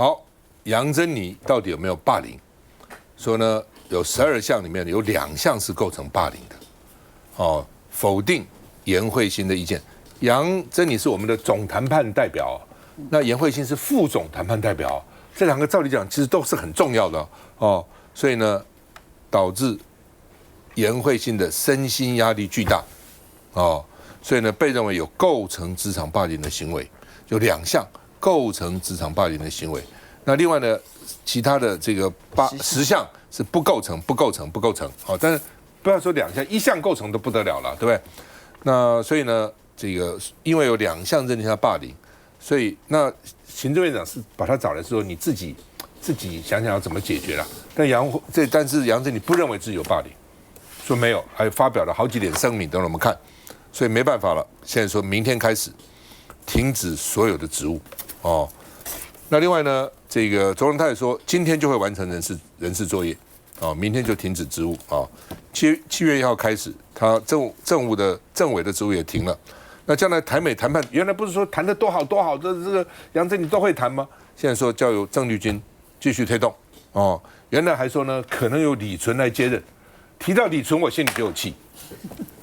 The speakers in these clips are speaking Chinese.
好，杨珍妮到底有没有霸凌？说呢，有12项里面有2项是构成霸凌的。哦，否定颜惠欣的意见。杨珍妮是我们的总谈判代表，那颜惠欣是副总谈判代表，这2个照理讲其实都是很重要的哦。所以呢，导致颜惠欣的身心压力巨大哦，所以呢被认为有构成职场霸凌的行为，有2项构成职场霸凌的行为。那另外呢，其他的这个10项是不构成。好，但是不要说2项，1项构成都不得了了，对不对？那所以呢，这个因为有2项认定他霸凌，所以那行政院长是把他找来说，你自己想想要怎么解决了。但是杨珍妮不认为自己有霸凌，说没有，还发表了好几点声明，等我们看。所以没办法了，现在说明天开始停止所有的职务哦。那另外呢，这个卓荣泰说今天就会完成人事作业，哦，明天就停止职务啊。7月1号开始，他政委的职务也停了。那将来台美谈判，原来不是说谈得多好，这个杨珍妮都会谈吗？现在说交由郑丽君继续推动哦。原来还说呢，可能由李纯来接任。提到李纯，我心里就有气。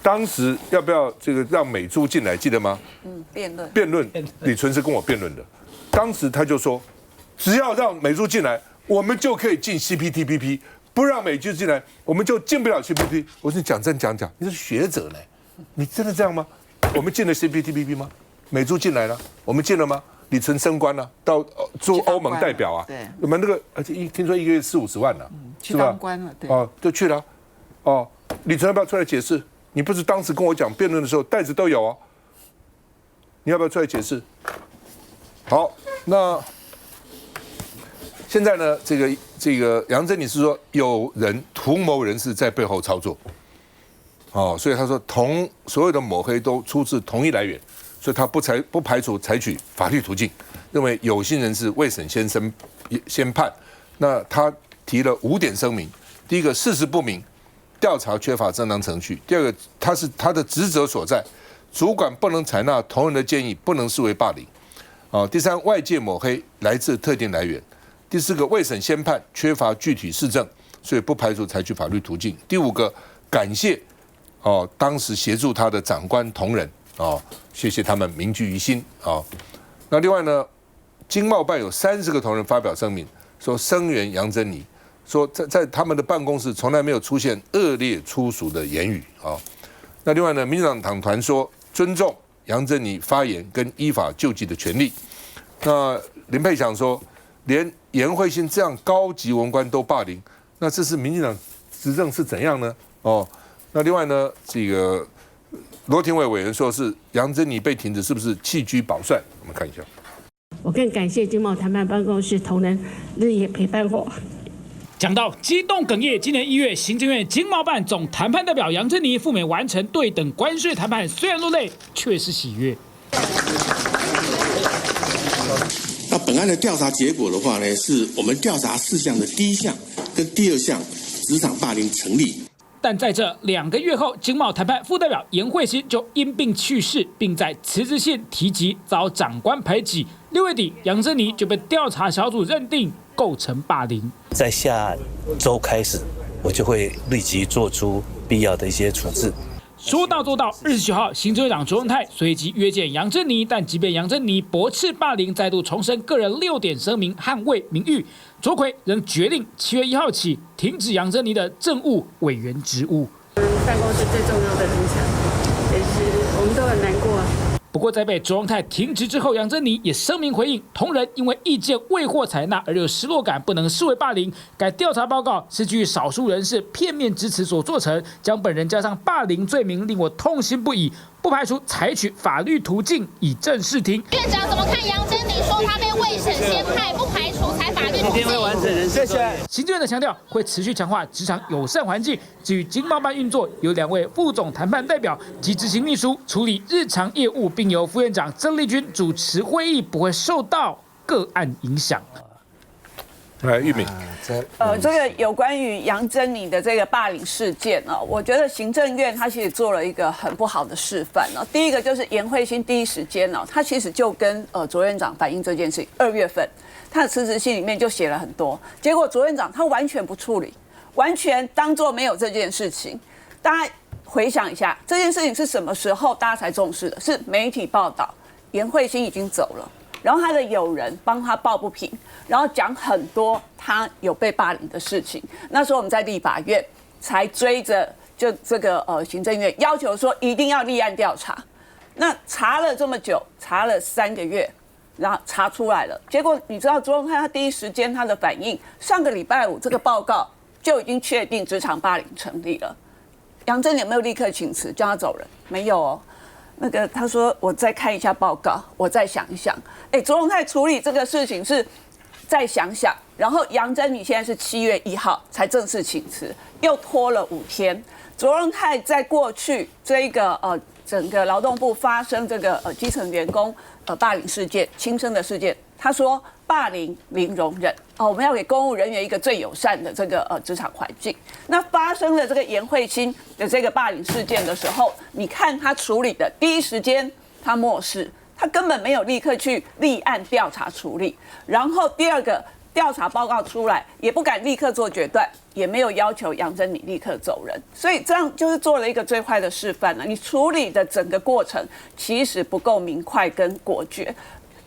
当时要不要这个让美珠进来，记得吗？辩论，李纯是跟我辩论的。当时他就说，只要让美珠进来，我们就可以进 CPTPP； 不让美珠进来，我们就进不了 CPTPP。我说你讲真讲假，你是学者呢，你真的这样吗？我们进了 CPTPP 吗？美珠进来了，我们进了吗？李纯升官了，到驻欧盟代表啊。对，我们那个而且听说1个月40-50万了，去当官了，对。哦，就去了。哦，李纯要不要出来解释？你不是当时跟我讲辩论的时候袋子都有哦，你要不要出来解释？好，那现在呢？这个杨珍妮是说有人图谋人士在背后操作，哦，所以他说所有的抹黑都出自同一来源，所以他不排除采取法律途径，认为有心人士未审先判。那他提了5点声明：第一个，事实不明，调查缺乏正当程序；第二个，他的职责所在，主管不能采纳同仁的建议，不能视为霸凌。第三，外界抹黑来自特定来源；第4个，未审先判，缺乏具体事证，所以不排除采取法律途径；第5个，感谢当时协助他的长官同仁谢谢他们铭记于心那另外呢，经贸办有30个同仁发表声明，说声援杨珍妮，说在他们的办公室从来没有出现恶劣粗俗的言语那另外呢，民进党党团说尊重杨珍妮发言跟依法救济的权利。那林佩祥说，连颜惠欣这样高级文官都霸凌，那这是民进党执政是怎样呢？那另外呢，这个罗廷伟委员说是杨珍妮被停职，是不是弃车保帅？我们看一下。我更感谢经贸谈判办公室同仁日夜陪伴我。讲到激动哽咽，今年1月，行政院经贸办总谈判代表杨珍妮赴美完成对等关税谈判，虽然落泪，却是喜悦。那本案的调查结果的话呢，是我们调查事项的第1项跟第2项，职场霸凌成立。但在这2个月后，经贸谈判副代表颜惠欣就因病去世，并在辞职信提及遭长官排挤。6月底，杨珍妮就被调查小组认定构成霸凌。在下周开始，我就会立即做出必要的一些处置。说到做到，29号，行政院长卓荣泰随即约见杨珍妮，但即便杨珍妮驳斥霸凌，再度重申个人6点声明捍卫名誉，卓揆仍决定7月1号起停止杨珍妮的政务委员职务。办公室最重要的理想，也是我们都很难过。不过，在被卓荣泰停职之后，杨珍妮也声明回应，同仁因为意见未获采纳而有失落感，不能视为霸凌。该调查报告是基于少数人士片面之词所做成，将本人加上霸凌罪名，令我痛心不已。不排除采取法律途径以正视听。院长怎么看杨珍妮说他被未审先判，不排除采法律途径？会完成人事作业。行政院的强调会持续强化职场友善环境。至于经贸办运作，由2位副总谈判代表及执行秘书处理日常业务，并由副院长郑丽君主持会议，不会受到个案影响。来，玉敏，这个有关于杨珍妮的这个霸凌事件哦，我觉得行政院他其实做了一个很不好的示范哦。第一个就是颜慧欣第一时间哦，他其实就跟卓院长反映这件事情，2月份他的辞职信里面就写了很多，结果卓院长他完全不处理，完全当作没有这件事情。大家回想一下，这件事情是什么时候大家才重视的？是媒体报道，颜慧欣已经走了。然后他的友人帮他抱不平，然后讲很多他有被霸凌的事情。那时候我们在立法院才追着就这个行政院要求说一定要立案调查。那查了这么久，查了3个月，然后查出来了。结果你知道卓荣泰他第一时间他的反应，上个礼拜5这个报告就已经确定职场霸凌成立了。杨珍妮有没有立刻请辞叫他走人？没有哦。那个他说我再看一下报告，我再想一想。卓荣泰处理这个事情是再想想，然后杨珍妮现在是7月1号才正式请辞，又拖了5天。卓荣泰在过去这个整个劳动部发生这个基层员工霸凌事件、轻生的事件，他说霸凌零容忍我们要给公务人员一个最友善的这个职场环境。那发生了这个颜慧欣的这个霸凌事件的时候，你看他处理的第一时间他漠视，他根本没有立刻去立案调查处理。然后第二个调查报告出来，也不敢立刻做决断，也没有要求杨珍妮立刻走人，所以这样就是做了一个最坏的示范了。你处理的整个过程其实不够明快跟果决。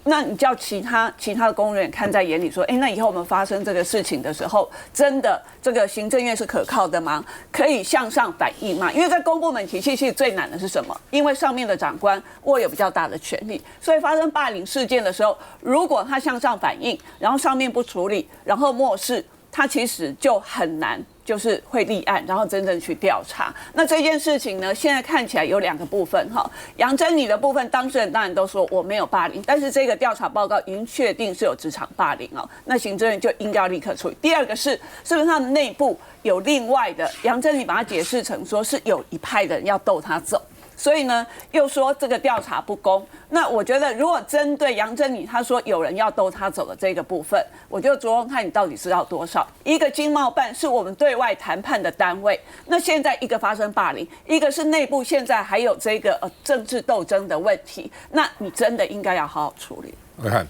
那你叫其他的公务人员看在眼里，说，那以后我们发生这个事情的时候，真的这个行政院是可靠的吗？可以向上反映吗？因为在公部门体系，其实最难的是什么？因为上面的长官握有比较大的权力，所以发生霸凌事件的时候，如果他向上反映，然后上面不处理，然后漠视，他其实就很难。就是会立案，然后真正去调查。那这件事情呢，现在看起来有2个部分哈。杨珍妮的部分，当事人当然都说我没有霸凌，但是这个调查报告已经确定是有职场霸凌哦。那行政院就应该要立刻处理。第二个是不是他们内部有另外的？杨珍妮把它解释成说是有一派的人要斗他走。所以呢，又说这个调查不公。那我觉得，如果针对杨珍妮他说有人要斗他走的这个部分，我觉得卓荣泰你到底是要多少？一个经贸办是我们对外谈判的单位，那现在一个发生霸凌，一个是内部现在还有这个政治斗争的问题，那你真的应该要好好处理。我看，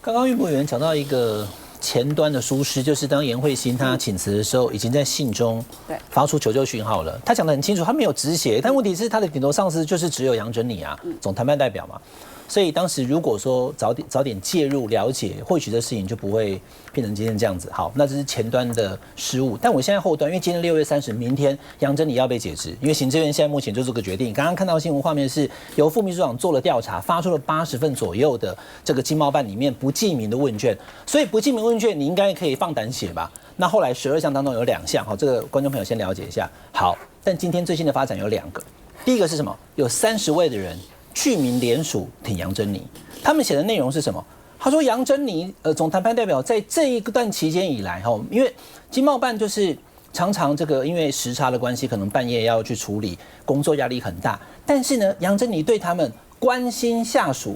刚刚玉博委员讲到一个前端的疏失，就是当颜慧欣她请辞的时候，已经在信中发出求救讯号了。他讲得很清楚，他没有止血，但问题是他的顶头上司就是只有杨珍妮啊，总谈判代表嘛。所以当时如果说早点介入了解，或许这事情就不会变成今天这样子。好，那这是前端的失误。但我现在后端，因为今天6月30，明天杨珍妮要被解职，因为行政院现在目前就做个决定。刚刚看到新闻画面是由副秘书长做了调查，发出了80份左右的这个经贸办里面不记名的问卷，所以不记名问卷你应该可以放胆写吧？那后来12项当中有2项，好，这个观众朋友先了解一下。好，但今天最新的发展有2个，第一个是什么？有30位的人具名联署挺杨珍妮，他们写的内容是什么？他说杨珍妮总谈判代表在这一段期间以来，因为经贸办就是常常这个因为时差的关系，可能半夜要去处理，工作压力很大。但是呢，杨珍妮对他们关心下属，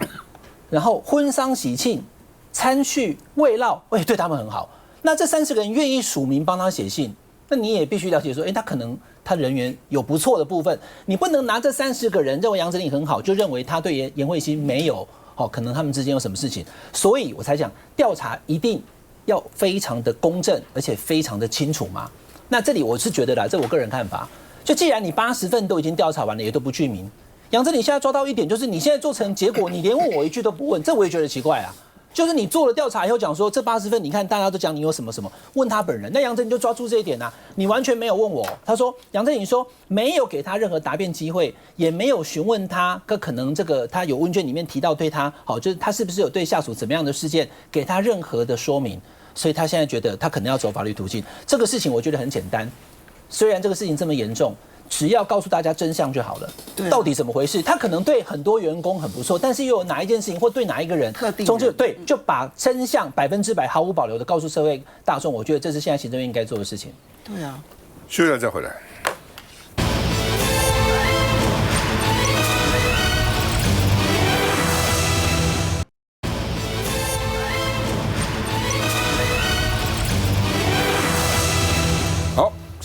然后婚丧喜庆、参叙慰劳，对他们很好。那这30个人愿意署名帮他写信，那你也必须了解说，他可能他人缘有不错的部分，你不能拿这30个人认为杨珍妮很好，就认为他对颜慧欣没有可能他们之间有什么事情，所以我才讲调查一定要非常的公正，而且非常的清楚嘛。那这里我是觉得啦，这我个人看法，就既然你80份都已经调查完了，也都不具名，杨珍妮现在抓到一点，就是你现在做成结果，你连问我一句都不问，这我也觉得奇怪啊。就是你做了调查以后讲说这80份，你看大家都讲你有什么什么，问他本人，那杨珍妮就抓住这一点啊，你完全没有问我。他说杨珍妮说没有给他任何答辩机会，也没有询问他，可能这个他有问卷里面提到对他好，就是他是不是有对下属怎么样的事件给他任何的说明，所以他现在觉得他可能要走法律途径。这个事情我觉得很简单，虽然这个事情这么严重，只要告诉大家真相就好了。到底怎么回事？他可能对很多员工很不错，但是又有哪一件事情或对哪一个人，终究对，就把真相100%毫无保留的告诉社会大众。我觉得这是现在行政院应该做的事情。对啊，休息了再回来。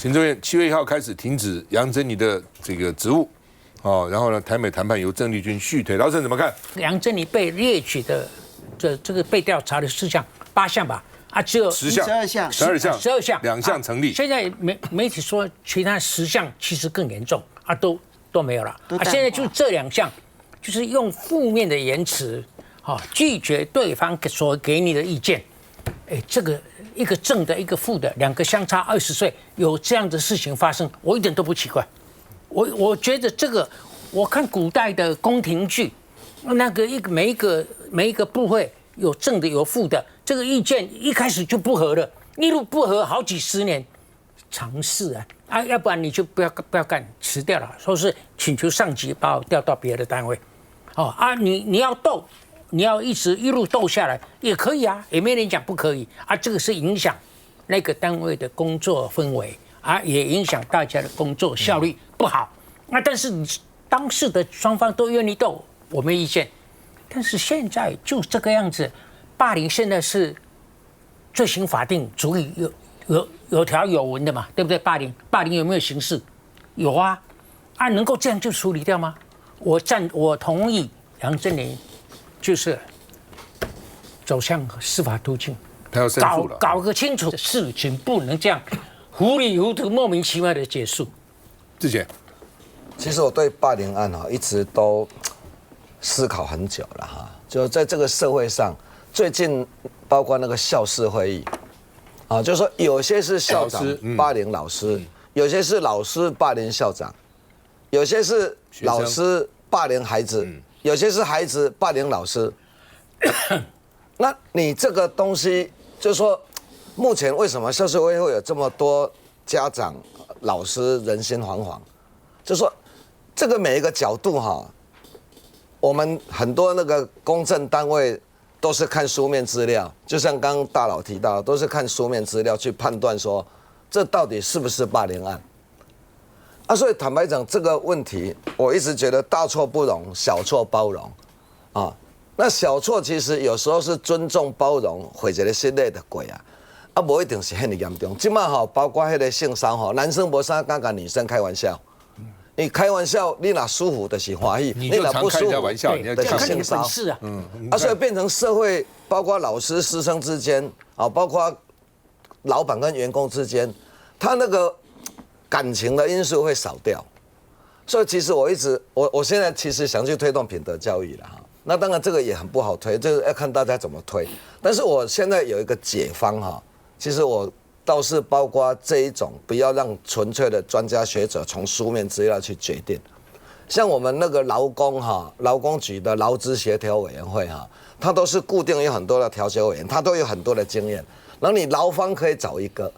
行政院7月1号开始停止杨珍妮的这个职务，然后呢，台美谈判由郑丽君续推，老沈怎么看？杨珍妮被列举的这个被调查的事项8项吧，只有12项2项成立。现在媒体说其他10项其实更严重都没有了现在就这2项，就是用负面的言辞，拒绝对方所给你的意见。这个一个正的，一个负的，2个相差20岁，有这样的事情发生，我一点都不奇怪。我觉得这个，我看古代的宫廷剧，那个每一个部会有正的有负的，这个意见一开始就不合了，一路不合好几10年，尝试要不然你就不要干，辞掉了，说是请求上级把我调到别的单位，你要斗。你要一路斗下来也可以也没人讲不可以这个是影响那个单位的工作氛围也影响大家的工作效率不好。但是当事的双方都愿意斗，我没意见。但是现在就这个样子，霸凌现在是罪行法定，足以有条有文的嘛，对不对？霸凌有没有刑事？有能够这样就处理掉吗？我同意杨珍妮。就是走向司法途径，他要申诉了，搞个清楚，事情不能这样糊里糊涂、莫名其妙的结束。志杰，其实我对霸凌案一直都思考很久了就在这个社会上，最近包括那个校事会议就是说有些是校长霸凌老师，有些是老师霸凌校长，有些是老师霸凌孩子。有些是孩子霸凌老师，那你这个东西，就是说，目前为什么校事会有这么多家长、老师人心惶惶？就是说，这个每一个角度我们很多那个公正单位都是看书面资料，就像刚刚大佬提到，都是看书面资料去判断说，这到底是不是霸凌案。所以坦白讲，这个问题我一直觉得大错不容，小错包容那小错其实有时候是尊重包容，或者是心内的鬼不一定是很严重。今嘛包括那个性骚男生没啥敢跟女生开玩笑，你开玩笑，你哪舒服的是欢喜，你哪不舒服的是性骚所以变成社会，包括老师师生之间包括老板跟员工之间，他那个感情的因素会少掉，所以其实我现在其实想去推动品德教育了那当然这个也很不好推，这个要看大家怎么推。但是我现在有一个解方其实我倒是包括这一种，不要让纯粹的专家学者从书面资料去决定。像我们那个劳工局的劳资协调委员会它都是固定有很多的调解委员，它都有很多的经验。然后你劳方可以找一个，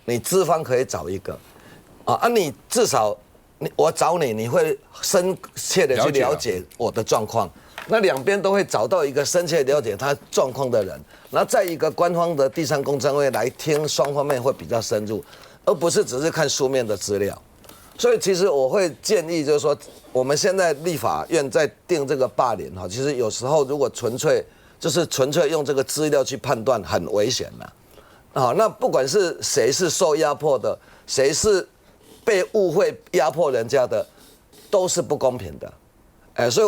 你资方可以找一个。你至少我找你，你会深切的去了解我的状况，那两边都会找到一个深切了解他状况的人，然后在一个官方的第三公证会来听双方面会比较深入，而不是只是看书面的资料。所以其实我会建议，就是说我们现在立法院在定这个霸凌其实有时候如果纯粹用这个资料去判断，很危险那不管是谁是受压迫的，谁是被误会压迫人家的，都是不公平的。所以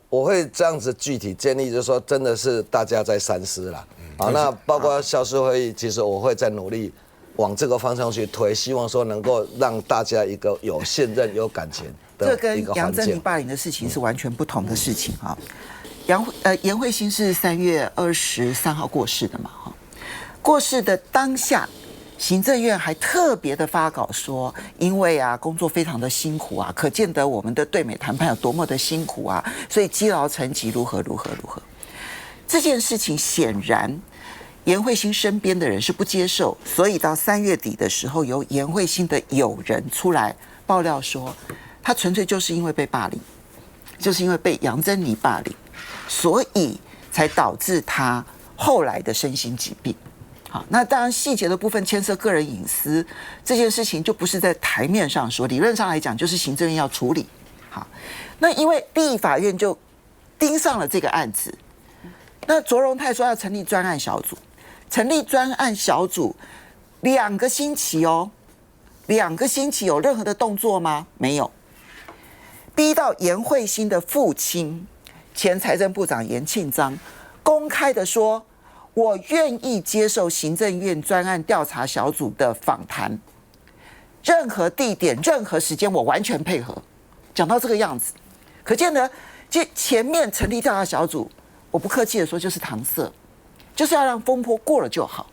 我会这样子具体建议，就是说真的是大家在三思啦。那包括校事会议，其实我会再努力往这个方向去推，希望说能够让大家一个有信任、有感情的一个环境。这跟杨珍妮霸凌的事情是完全不同的事情颜慧欣是3月23号过世的嘛过世的当下。行政院还特别的发稿说，因为工作非常的辛苦可见得我们的对美谈判有多么的辛苦所以积劳成疾，如何。这件事情显然颜慧欣身边的人是不接受，所以到3月底的时候，由颜慧欣的友人出来爆料说，他纯粹就是因为被霸凌，就是因为被杨珍妮霸凌，所以才导致他后来的身心疾病。那当然细节的部分牵涉个人隐私，这件事情就不是在台面上说，理论上来讲就是行政院要处理。那因为立法院就盯上了这个案子，那卓荣泰说要成立专案小组，成立专案小组2个星期2个星期有任何的动作吗？没有。逼到颜慧欣的父亲前财政部长严庆章公开的说，我愿意接受行政院专案调查小组的访谈，任何地点、任何时间我完全配合。讲到这个样子，可见呢，就前面成立调查小组，我不客气的说就是搪塞，就是要让风波过了就好。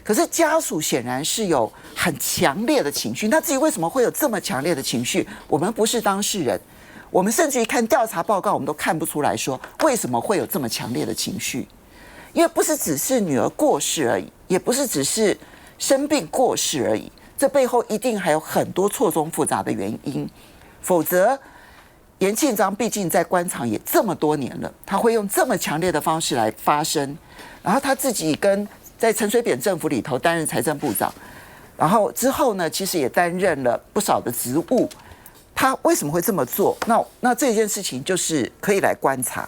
可是家属显然是有很强烈的情绪，他自己为什么会有这么强烈的情绪？我们不是当事人，我们甚至于看调查报告，我们都看不出来说为什么会有这么强烈的情绪。因为不是只是女儿过世而已，也不是只是生病过世而已，这背后一定还有很多错综复杂的原因。否则，严庆章毕竟在官场也这么多年了，他会用这么强烈的方式来发声，然后他自己在陈水扁政府里头担任财政部长，然后之后呢，其实也担任了不少的职务。他为什么会这么做？那这件事情就是可以来观察。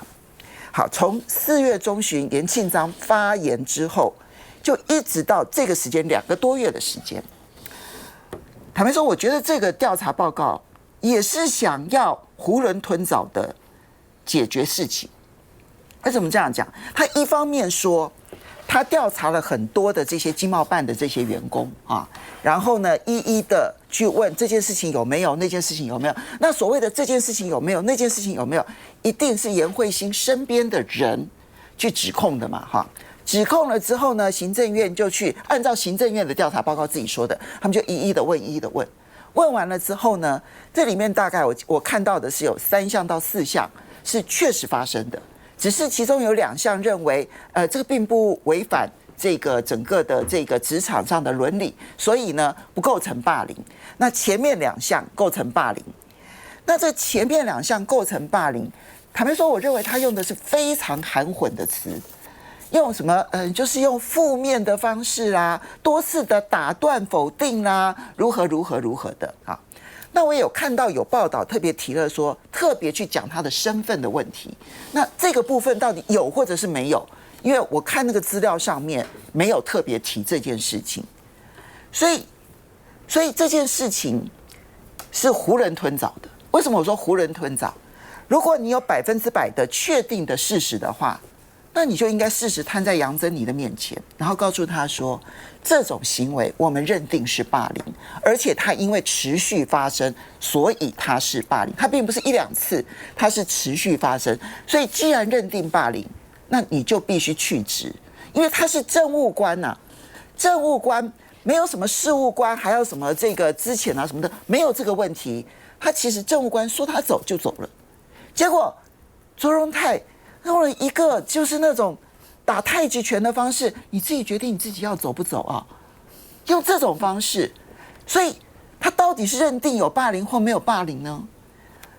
好，从4月中旬严庆章发言之后，就一直到这个时间2个多月的时间。坦白说，我觉得这个调查报告也是想要囫囵吞枣的解决事情。为什么这样讲？他一方面说，他调查了很多的这些经贸办的这些员工啊，然后呢，一一的去问这件事情有没有，那件事情有没有。那所谓的这件事情有没有，那件事情有没有，一定是颜慧欣身边的人去指控的嘛，哈。指控了之后呢，行政院就去按照行政院的调查报告自己说的，他们就一一的问，一一的问。问完了之后呢，这里面大概我看到的是有3项到4项是确实发生的。只是其中有2项认为，这个并不违反这个整个的这个职场上的伦理，所以呢不构成霸凌。那前面2项构成霸凌，那这前面2项构成霸凌，坦白说，我认为他用的是非常含混的词，用什么就是用负面的方式啦，多次的打断否定啦，如何的啊。那我也有看到有报道特别提了说，特别去讲他的身份的问题。那这个部分到底有或者是没有？因为我看那个资料上面没有特别提这件事情，所以这件事情是囫囵吞枣的。为什么我说囫囵吞枣？如果你有100%的确定的事实的话，那你就应该事实摊在杨珍妮的面前，然后告诉他说，这种行为我们认定是霸凌，而且他因为持续发生，所以他是霸凌，他并不是1、2次，他是持续发生。所以既然认定霸凌，那你就必须去职，因为他是政务官呐、政务官没有什么事务官，还有什么这个之前啊什么的，没有这个问题。他其实政务官说他走就走了，结果卓荣泰用了一个就是那种打太极拳的方式，你自己决定你自己要走不走啊？用这种方式，所以他到底是认定有霸凌或没有霸凌呢？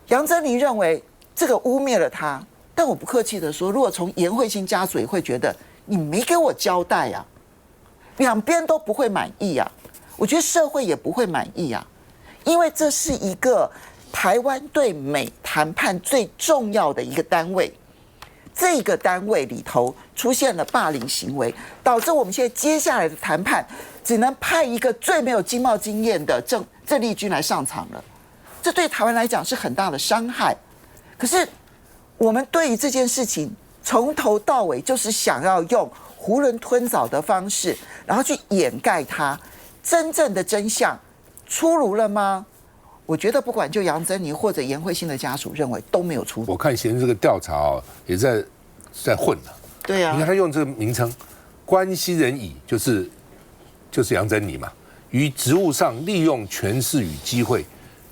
杨珍妮认为这个污蔑了他，但我不客气的说，如果从颜慧欣家属也会觉得你没给我交代啊，两边都不会满意啊，我觉得社会也不会满意啊，因为这是一个台湾对美谈判最重要的一个单位。这个单位里头出现了霸凌行为，导致我们现在接下来的谈判只能派一个最没有经贸经验的郑丽君来上场了，这对台湾来讲是很大的伤害。可是我们对于这件事情从头到尾就是想要用囫囵吞枣的方式，然后去掩盖它，真正的真相出炉了吗？我觉得不管就杨珍妮或者颜慧欣的家属认为都没有出炉。我看现在这个调查哦，也在混了。对啊，你看他用这个名称，关系人乙就是杨珍妮嘛，于职务上利用权势与机会，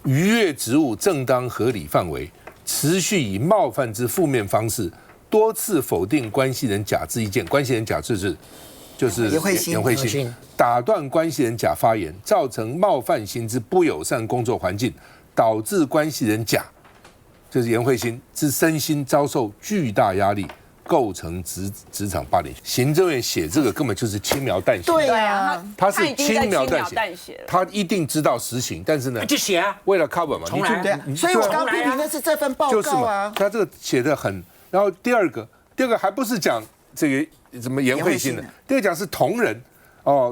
逾越职务正当合理范围，持续以冒犯之负面方式，多次否定关系人甲之意见。关系人甲就是颜慧欣。打断关系人甲发言，造成冒犯性之不友善工作环境，导致关系人甲，就是颜慧欣之身心遭受巨大压力，构成职场霸凌。行政院写这个根本就是轻描淡写。对啊，他是轻描淡写，他一定知道实情，但是呢，就写啊，为了 cover 嘛，所以我刚批评的是这份报告啊。他这个写得很，然后第二个还不是讲这个什么颜慧欣的，第二个讲是同仁。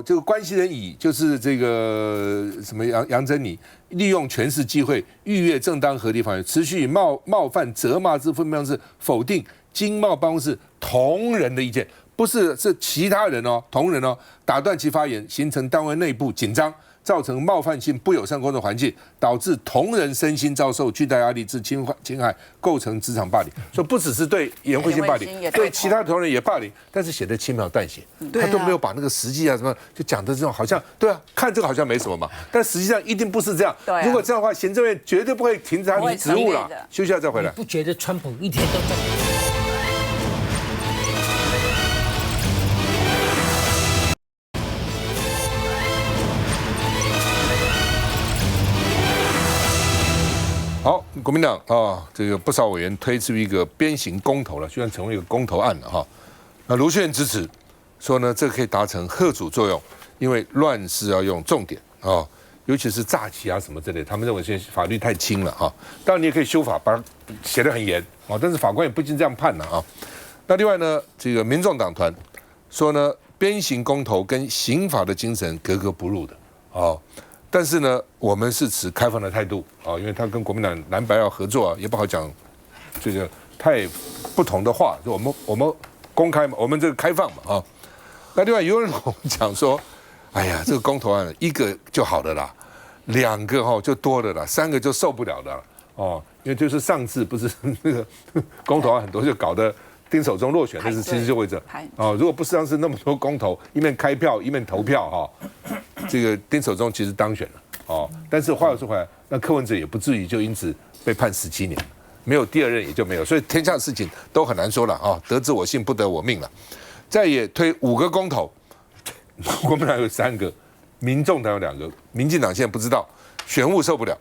这个关系人乙就是这个什么杨珍妮，利用权势机会逾越正当合理范围，持续以冒犯、责骂之分方式否定经贸办公室同仁的意见，不是其他人同仁打断其发言，形成单位内部紧张，造成冒犯性不友善工作环境，导致同仁身心遭受巨大压力，致侵害，构成职场霸凌。所以不只是对颜慧欣霸凌，对其他同仁也霸凌，但是写得轻描淡写，他都没有把那个实际什么就讲的这种好像对啊，看这个好像没什么嘛，但实际上一定不是这样。如果这样的话，行政院绝对不会停止他的职务了。休息一下再回来。不觉得川普一天都在？好，国民党这个不少委员推出一个鞭刑公投了，居然成为一个公投案了哈。那卢秀燕支持，说呢这可以达成吓阻作用，因为乱世要用重点尤其是诈欺什么之类的，他们认为现在法律太轻了哈。当然你也可以修法，把它写得很严但是法官也不一定这样判了那另外呢，这个民众党团说呢，鞭刑公投跟刑法的精神格格不入的但是呢，我们是持开放的态度因为他跟国民党蓝白要合作也不好讲这个太不同的话，我们公开嘛，我们这个开放嘛那另外有人讲说，哎呀，这个公投案一个就好了啦，2个就多了啦，3个就受不了的因为就是上次不是那个公投案很多就搞得丁守中落选，但是其实就会这如果不是上次那么多公投，一面开票一面投票这个丁守中其实当选了但是话又说回来，那柯文哲也不至于就因此被判17年，没有第2任也就没有，所以天下的事情都很难说了得之我幸，不得我命了。再也推5个公投，国民党有3个，民众党有2个，民进党现在不知道，选务受不了，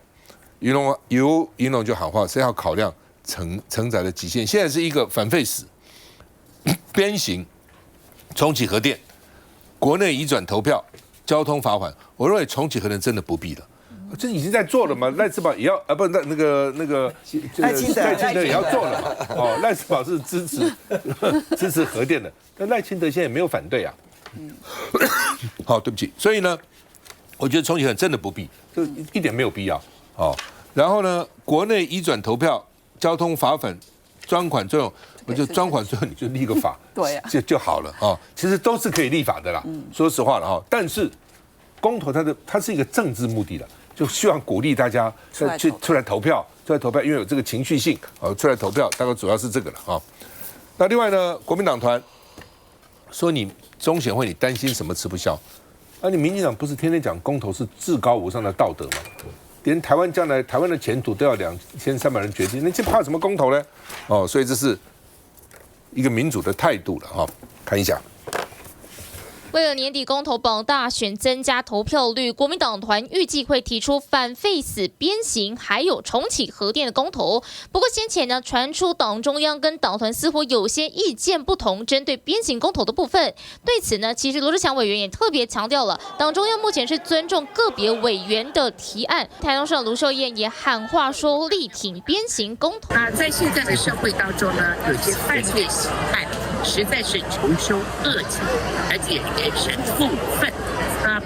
云龙就喊话，谁要考量承载的极限？现在是一个反废死、鞭刑、重启核电、国内移转投票、交通罚款，我认为重启核电真的不必了，这已经在做了嘛。赖士宝也要不那个赖清德也要做了嘛。赖士宝是支持核电的，但赖清德现在也没有反对好，对不起，所以呢，我觉得重启核电真的不必，就一点没有必要然后呢，国内移转投票、交通罚款、专款作用，我就专款作用你就立个法，对就好了其实都是可以立法的啦，说实话了但是公投它是一个政治目的的，就希望鼓励大家出来投票，因为有这个情绪性出来投票，大概主要是这个了那另外呢，国民党团说你中选会你担心什么吃不消？你民进党不是天天讲公投是至高无上的道德吗？连台湾将来台湾的前途都要2300人决定，那这怕什么公投呢？所以这是一个民主的态度了看一下。为了年底公投榜大选增加投票率，国民党团预计会提出反废死、鞭刑，还有重启核电的公投。不过先前呢传出党中央跟党团似乎有些意见不同，针对鞭刑公投的部分。对此呢，其实罗志强委员也特别强调了，党中央目前是尊重个别委员的提案。台中市长卢秀燕也喊话说力挺鞭刑公投。在现在的社会当中呢，有些犯罪形态实在是穷凶恶极，而且人神共愤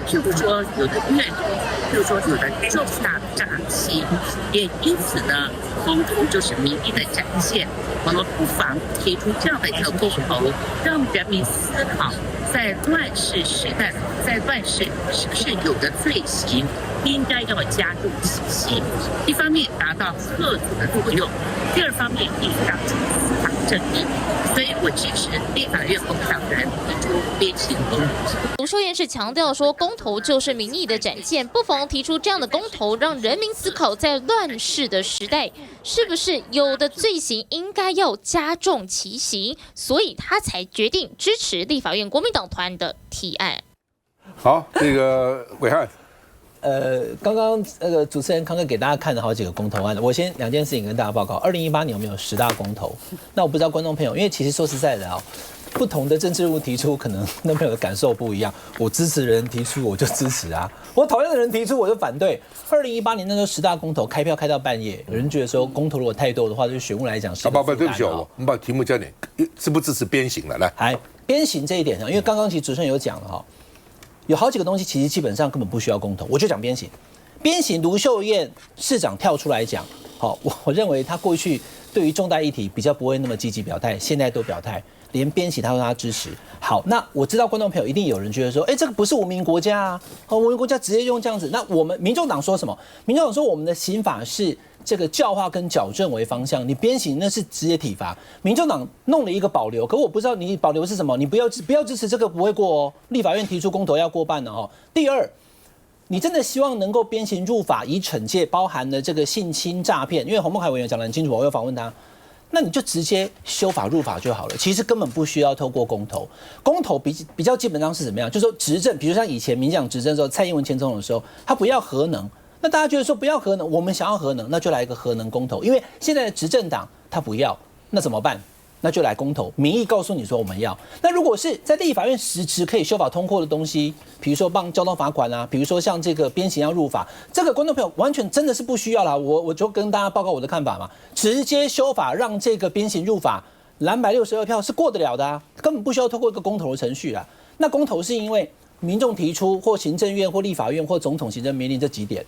譬如说有的怨恨，譬如说有的重大诈欺，也因此呢，公投就是民意的展现。我们不妨提出这样的一个公投，让人民思考，在乱世时代，在乱世是不是有的罪行应该要加入起刑？一方面达到吓阻的作用，第二方面也让司法正义。所以我支持立法院公党人提出鞭刑公投。卢秀燕是强调说，公投就是民意的展现，不妨提出这样的公投，让人民思考，在乱世的时代，是不是有的罪行应该要加重其刑？所以他才决定支持立法院国民党团的提案。好，这个暐瀚。刚刚那个主持人康哥给大家看了好几个公投案，我先2件事情跟大家报告。2018年我们有10大公投，那我不知道观众朋友，因为其实说实在的不同的政治人物提出，可能那朋友的感受不一样。我支持的人提出我就支持我讨厌的人提出我就反对。2018年那时候10大公投开票开到半夜，有人觉得说公投如果太多的话，对选务来讲是不，对不起我们把题目交点，支不支持鞭刑了来？鞭刑这一点上，因为刚刚其实主持人有讲了有好几个东西其实基本上根本不需要公投。我就讲鞭刑，鞭刑卢秀燕市长跳出来讲，好，我认为他过去对于重大议题比较不会那么积极表态，现在都表态。连鞭刑他说他支持，好，那我知道观众朋友一定有人觉得说，这个不是文明国家啊，文明国家直接用这样子。那我们民众党说什么？民众党说我们的刑法是这个教化跟矫正为方向，你鞭刑那是直接体罚。民众党弄了一个保留，可我不知道你保留是什么，你不要支持这个不会过哦。立法院提出公投要过半了哦。第二，你真的希望能够鞭刑入法以惩戒包含了这个性侵诈骗，因为洪孟凯委员讲得很清楚，我有访问他。那你就直接修法入法就好了，其实根本不需要透过公投。公投比较基本上是怎么样？就是说执政，比如像以前民进党执政的时候，蔡英文前总统的时候，他不要核能，那大家觉得说不要核能，我们想要核能，那就来一个核能公投。因为现在的执政党他不要，那怎么办？那就来公投，民意告诉你说我们要。那如果是在立法院实质可以修法通过的东西，比如说帮交通罚款啊，比如说像这个鞭刑要入法，这个观众朋友完全真的是不需要啦。我就跟大家报告我的看法嘛，直接修法让这个鞭刑入法，蓝白62票是过得了的啊，根本不需要透过一个公投的程序啦。那公投是因为民众提出，或行政院或立法院或总统行政命令这几点。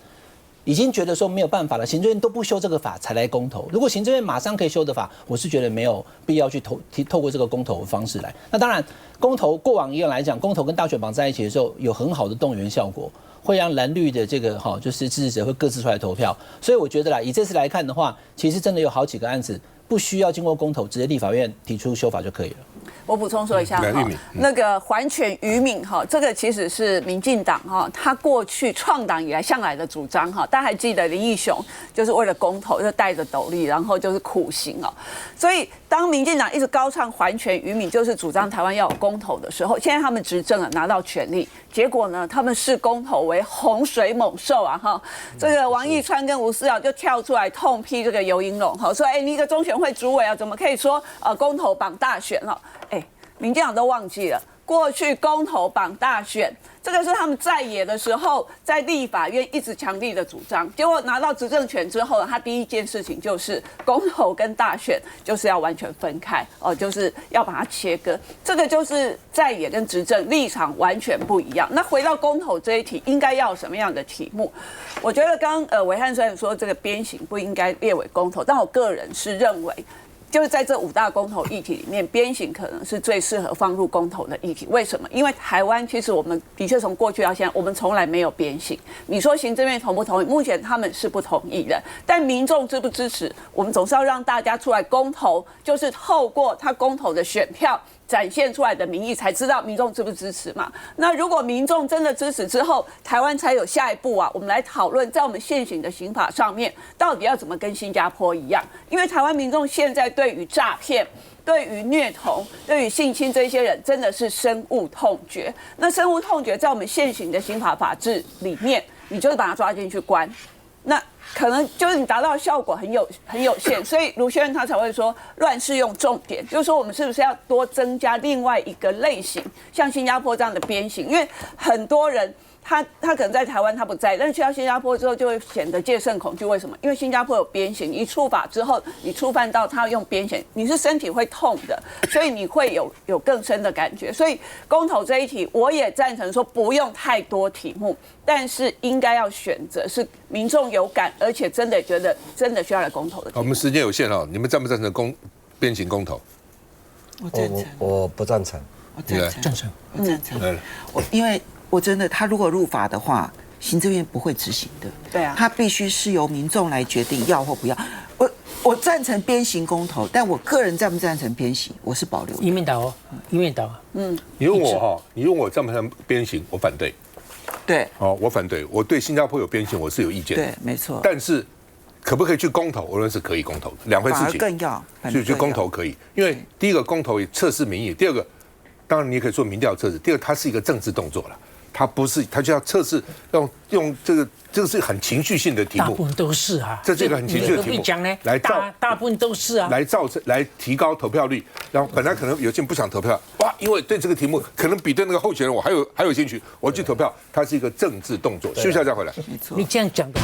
已经觉得说没有办法了，行政院都不修这个法才来公投。如果行政院马上可以修的法，我是觉得没有必要去透过这个公投的方式来。那当然，公投过往一样来讲，公投跟大选绑在一起的时候，有很好的动员效果，会让蓝绿的这个就是支持者会各自出来投票。所以我觉得啦，以这次来看的话，其实真的有好几个案子不需要经过公投，直接立法院提出修法就可以了。我补充说一下哈，那个还权于民哈，这个其实是民进党哈，他过去创党以来向来的主张哈。大家还记得林义雄就是为了公投就戴着斗笠，然后就是苦行哦。所以当民进党一直高唱还权于民，就是主张台湾要有公投的时候，现在他们执政了，拿到权力，结果呢，他们视公投为洪水猛兽啊哈。这个王义川跟吴思瑶就跳出来痛批这个游盈隆哈，说你一个中选会主委啊，怎么可以说公投绑大选了？民进党都忘记了，过去公投绑大选，这个是他们在野的时候，在立法院一直强力的主张。结果拿到执政权之后呢，他第一件事情就是公投跟大选就是要完全分开就是要把它切割。这个就是在野跟执政立场完全不一样。那回到公投这一题，应该要什么样的题目？我觉得刚暐瀚虽然说这个鞭刑不应该列为公投，但我个人是认为。就是在这5大公投议题里面，鞭刑可能是最适合放入公投的议题。为什么？因为台湾其实我们的确从过去到现在，我们从来没有鞭刑。你说行政院同不同意？目前他们是不同意的。但民众支不支持？我们总是要让大家出来公投，就是透过他公投的选票。展现出来的民意才知道民众支不支持嘛？那如果民众真的支持之后，台湾才有下一步啊。我们来讨论，在我们现行的刑法上面，到底要怎么跟新加坡一样？因为台湾民众现在对于诈骗、对于虐童、对于性侵这些人，真的是深恶痛绝。那深恶痛绝，在我们现行的刑法法制里面，你就是把他抓进去关。那可能就是你达到的效果很有限，所以卢秀燕他才会说乱适用重点，就是说我们是不是要多增加另外一个类型，像新加坡这样的鞭刑，因为很多人。他可能在台湾他不在，但是去到新加坡之后就会显得戒慎恐惧。为什么？因为新加坡有鞭刑，一触法之后，你触犯到他用鞭刑，你是身体会痛的，所以你会有更深的感觉。所以公投这一题，我也赞成说不用太多题目，但是应该要选择是民众有感，而且真的觉得真的需要来公投的。我们时间有限哦，你们赞不赞成鞭刑公投？我赞成。我不赞成。我赞成。我赞成。因为。我真的，他如果入法的话，行政院不会执行的。对啊，他必须是由民众来决定要或不要。我赞成鞭刑公投，但我个人赞不赞成鞭刑，我是保留的。一面倒哦，一面倒。你问我你问我赞不赞成鞭刑，我反对。对。我反对。我对新加坡有鞭刑，我是有意见的。对，没错。但是可不可以去公投？我认为是可以公投的，两回事情。更要。就公投可以，因为第一个公投也测试民意，第二个当然你也可以做民调测试，第二个它是一个政治动作了。它不是，它就要测试，用这个是很情绪性的题目，大部分都是啊，这个很情绪的题目，来大部分都是啊，来提高投票率，然后本来可能有些人不想投票，哇，因为对这个题目可能比对那个候选人我还有兴趣，我去投票，它是一个政治动作。休息一下再回来。没错，你这样讲的。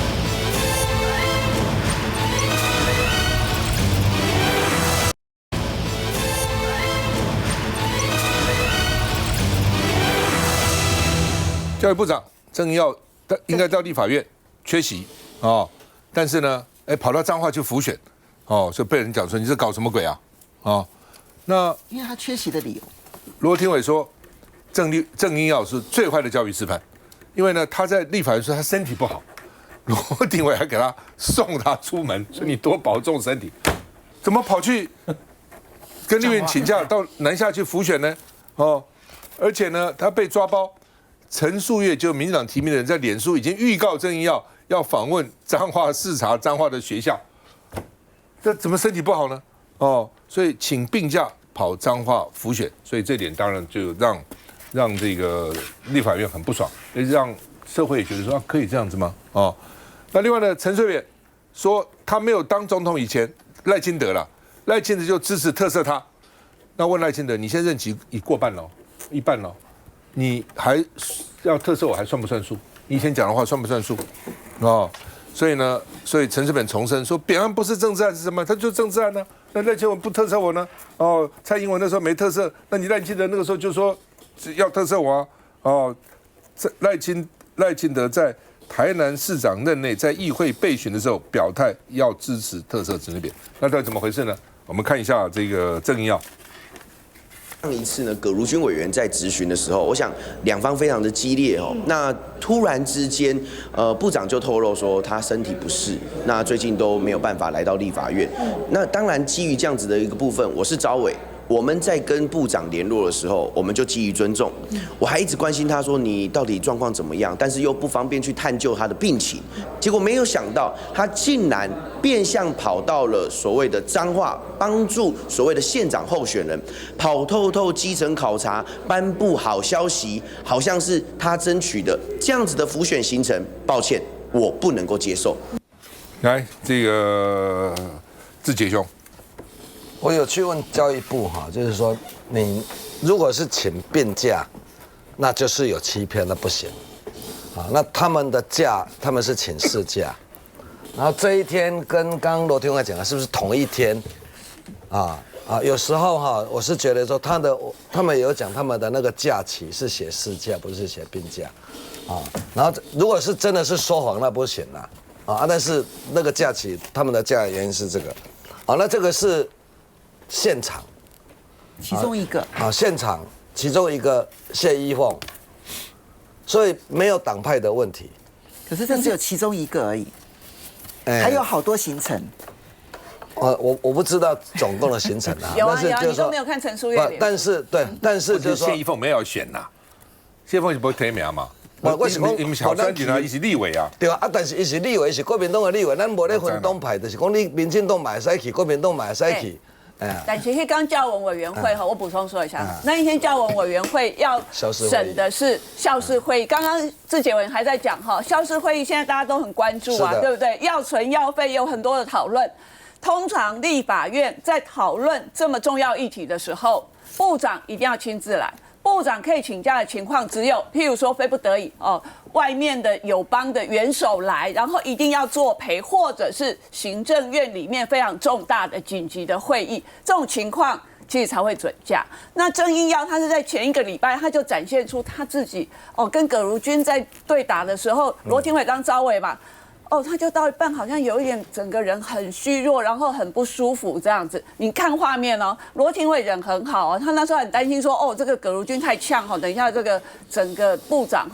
教育部长郑英耀应该到立法院缺席哦，但是呢，跑到彰化去辅选哦，所以被人讲说你这搞什么鬼啊？哦，那因为他缺席的理由，罗廷伟说郑英耀是最坏的教育示范，因为呢他在立法院说他身体不好，罗廷伟还给他送他出门，说你多保重身体，怎么跑去跟立院请假到南下去辅选呢？哦，而且呢他被抓包。陈树岳就民进党提名的人，在脸书已经预告郑英耀要访问彰化视察彰化的学校，这怎么身体不好呢？哦，所以请病假跑彰化辅选，所以这点当然就让这个立法院很不爽，也让社会也觉得说可以这样子吗？哦，那另外呢，陈水扁说他没有当总统以前，赖清德了，赖清德就支持特赦他。那问赖清德，你现在任期已过半了，一半了。你还要特赦我，还算不算数？你以前讲的话算不算数？哦，所以陈水扁重申说，扁案不是政治案是什么？它就是政治案呢。那赖清德不特赦我呢？哦，蔡英文那时候没特赦，那你赖清德那个时候就说要特赦我啊？哦，赖清德在台南市长任内，在议会备询的时候表态要支持特赦陈水扁，那到底怎么回事呢？我们看一下这个郑英耀。上一次呢，葛如君委员在质询的时候，我想两方非常的激烈哦。那突然之间，部长就透露说他身体不适，那最近都没有办法来到立法院。那当然基于这样子的一个部分，我是召委。我们在跟部长联络的时候，我们就基于尊重，我还一直关心他说你到底状况怎么样，但是又不方便去探究他的病情。结果没有想到，他竟然变相跑到了所谓的彰化，帮助所谓的县长候选人跑透基层考察，颁布好消息，好像是他争取的这样子的辅选行程。抱歉，我不能够接受。来，这个志杰兄。我有去问教育部哈，就是说你如果是请病假，那就是有欺骗，那不行。啊，那他们的假他们是请事假，然后这一天跟刚刚罗廷伟讲的是不是同一天？有时候哈，我是觉得说他们有讲他们的那个假期是写事假，不是写病假。然后如果是真的是说谎，那不行啦。但是那个假期他们的假的原因是这个。那这个是。现场，其中一个现场其中一个谢依凤，所以没有党派的问题。可是这只有其中一个而已，还有好多行程。我不知道总共的行程啊。有啊，你都没有看陈淑岳。但是就是说谢依凤没有选呐，谢依凤是不会提名嘛。我是讲，你们小选举啊，伊是立委啊。对啊，但是伊是立委，是国民党的立委，咱无咧分党派，就是讲你民进党嘛会使去，国民党嘛会使去。但其实刚教文委员会我补充说一下，那一天教文委员会要审的是校事会议。刚刚志杰委员还在讲校事会议现在大家都很关注啊，对不对？要存要费有很多的讨论。通常立法院在讨论这么重要议题的时候，部长一定要亲自来。部长可以请假的情况只有，譬如说非不得已外面的友邦的元首来，然后一定要作陪，或者是行政院里面非常重大的紧急的会议，这种情况其实才会准假。那郑英耀他是在前一个礼拜他就展现出他自己跟葛如君在对打的时候，罗廷伟当召委嘛。他就到一半好像有一点整个人很虚弱，然后很不舒服这样子。你看画面罗廷伟人很好他那时候很担心说这个葛如君太呛等一下这个整个部长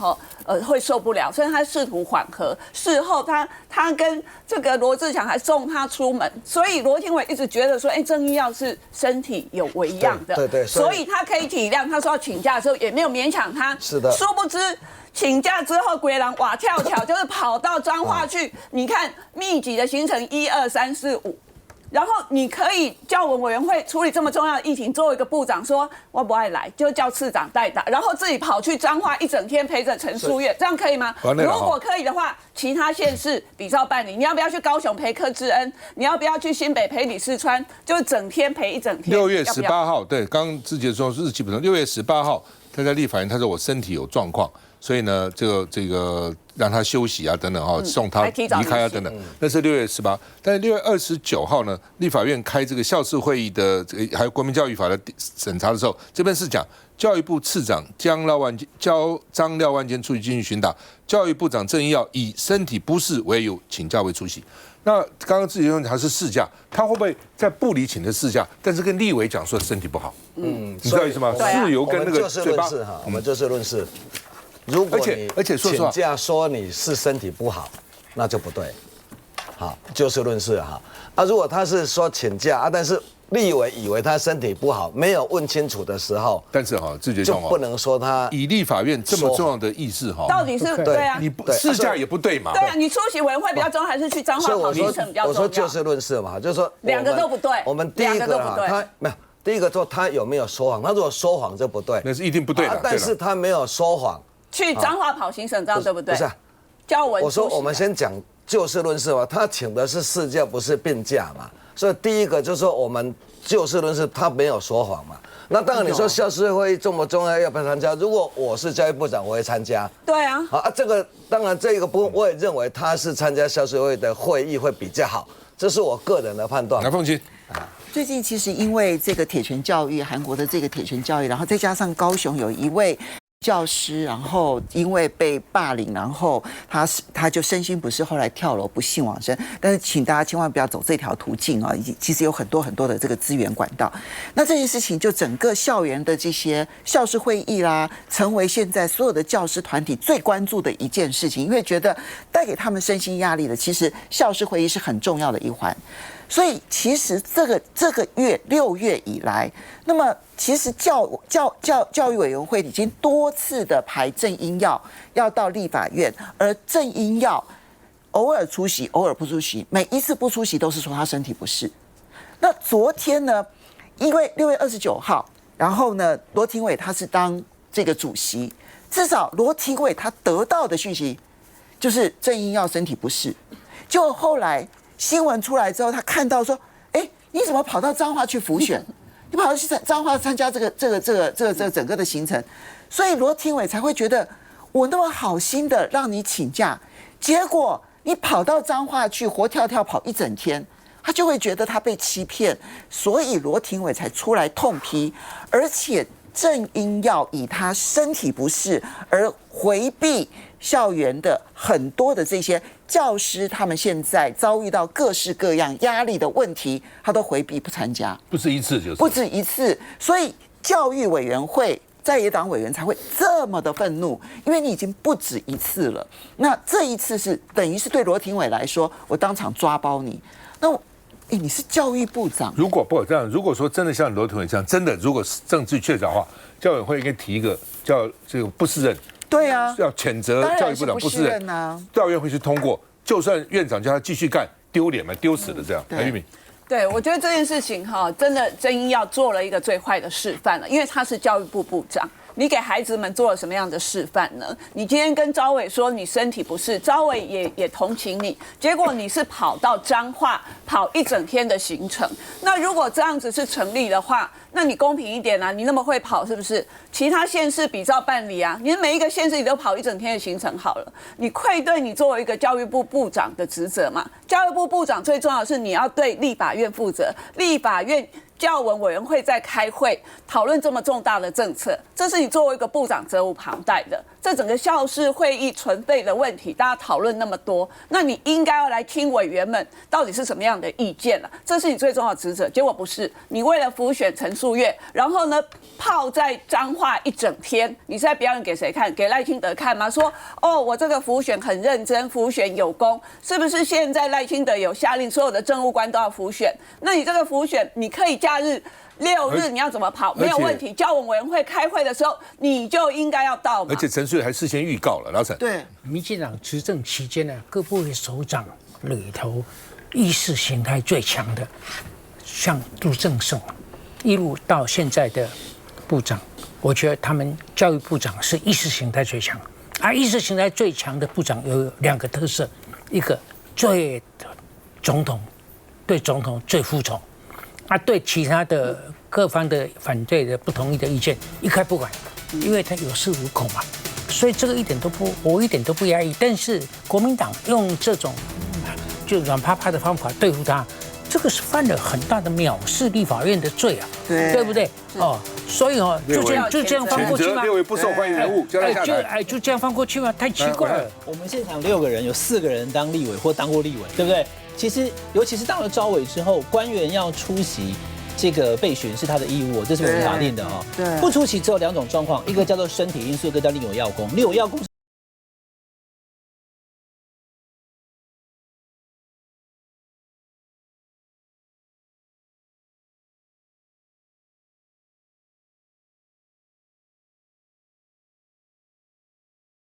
会受不了，所以他试图缓和。事后他跟这个罗志强还送他出门，所以罗廷伟一直觉得说，郑英耀是身体有微恙的，对，所以他可以体谅。他说要请假的时候也没有勉强他，是的。殊不知请假之后，鬼狼哇跳巧就是跑到彰化去。你看密集的行程1、2、3、4、5。然后你可以教文委员会处理这么重要的议题，作为一个部长说我不爱来，就叫次长代打，然后自己跑去彰化一整天陪着陈淑岳，这样可以吗？如果可以的话，其他县市比照办理。你要不要去高雄陪柯志恩？你要不要去新北陪李世川？就是整天陪一整天。6月18号，对，刚刚志杰说日期不同。6月18号，他在立法院，他说我身体有状况，所以呢，这个让他休息啊，等等送他离开啊，等等。那是6月18，但是6月29号呢，立法院开这个校事会议的还有国民教育法的审查的时候，这边是讲教育部次长张廖万坚出席进行询答，教育部长郑英耀以身体不适为由请假未出席。那刚刚自己用他是事假，他会不会在部里请的事假，但是跟立委讲说身体不好？你知道意思吗？事由跟那个嘴巴，我们就事论事。如果你而且说实话，请假说你是身体不好，那就不对。好，就事论事哈。如果他是说请假但是立委以为他身体不好，没有问清楚的时候，但是自觉就不能说他以立法院这么重要的议事到底是对啊，你事假也不对嘛？对啊，你出席委员会比较重要，还是去彰化跑行程比较重要？我说就事论事嘛，就是说两个都不对。我们第一个他没有，第一个说他有没有说谎，他如果说谎就不对，那是一定不对的。但是他没有说谎，去彰化跑行程，这样对不对？不是，教文。我说我们先讲就事论事嘛，他请的是事假，不是病假嘛。所以第一个就是说我们就事论事，他没有说谎嘛。那当然你说校事会议这么重要，要不要参加？如果我是教育部长，我会参加。对啊。这个当然这个部分我也认为他是参加校事会的会议会比较好，这是我个人的判断。来，凤青。最近其实因为这个铁拳教育，韩国的这个铁拳教育，然后再加上高雄有一位教师，然后因为被霸凌，然后他就身心不适，后来跳楼不幸往生。但是请大家千万不要走这条途径啊！其实有很多的这个资源管道。那这件事情就整个校园的这些校事会议啦，成为现在所有的教师团体最关注的一件事情，因为觉得带给他们身心压力的，其实校事会议是很重要的一环。所以其实这个月6月以来，那么其实教育委员会已经多次的排郑英耀要到立法院，而郑英耀偶尔出席，偶尔不出席，每一次不出席都是说他身体不适。那昨天呢，因为6月29号，然后呢，罗廷伟他是当这个主席，至少罗廷伟他得到的讯息就是郑英耀身体不适，就后来新闻出来之后，他看到说，你怎么跑到彰化去辅选？你跑到去彰化参加这个整个的行程，所以罗廷伟才会觉得我那么好心的让你请假，结果你跑到彰化去活跳跳跑一整天，他就会觉得他被欺骗，所以罗廷伟才出来痛批，而且郑英耀以他身体不适而回避校园的很多的这些教师，他们现在遭遇到各式各样压力的问题，他都回避不参加，不止一次就是不止一次，所以教育委员会在野党委员才会这么的愤怒，因为你已经不止一次了。那这一次是等于是对罗廷伟来说，我当场抓包你。那你是教育部长，如果不这样，如果说真的像罗廷伟这样，真的如果是证据确凿的话，教委会应该提一个叫这个不适任。对啊，要谴责教育部长不适任啊，教育会去通过，就算院长叫他继续干，丢脸嘛，丢死了这样。白玉敏，对，我觉得这件事情真的郑英耀做了一个最坏的示范了，因为他是教育部部长。你给孩子们做了什么样的示范呢？你今天跟昭伟说你身体不适，昭伟也同情你，结果你是跑到彰化跑一整天的行程。那如果这样子是成立的话，那你公平一点啊，你那么会跑是不是？其他县市比照办理啊，你每一个县市你都跑一整天的行程好了，你愧对你作为一个教育部部长的职责嘛？教育部部长最重要的是你要对立法院负责，立法院教文委员会在开会讨论这么重大的政策，这是你作为一个部长责无旁贷的。这整个校事会议存废的问题，大家讨论那么多，那你应该要来听委员们到底是什么样的意见了，这是你最重要的职责。结果不是，你为了辅选陈述月，然后呢泡在彰化一整天，你是在表演给谁看？给赖清德看吗？说我这个辅选很认真，辅选有功，是不是？现在赖清德有下令所有的政务官都要辅选，那你这个辅选你可以假日6日你要怎么跑没有问题，教文委员会开会的时候你就应该要到嘛。而且陈述还事先预告了，老陈。对，民进党执政期间呢，各部会首长里头意识形态最强的，像杜正胜一路到现在的部长，我觉得他们教育部长是意识形态最强，而意识形态最强的部长有2个特色，一个对总统最服从。对其他的各方的反对的不同意的意见一概不管，因为他有恃无恐嘛，所以这个我一点都不压抑。但是国民党用这种就软趴趴的方法对付他，这个是犯了很大的藐视立法院的罪啊，对不对？所以哦，就这样放过去吗？列为不受欢迎人物，就这样放过去吗？太奇怪了。我们现场6个人，有4个人当立委或当过立委，对不对？其实，尤其是到了召委之后，官员要出席这个备询是他的义务，这是我们法定的哦。对，不出席只有2种状况，一个叫做身体因素，一个叫另有要功。另有要功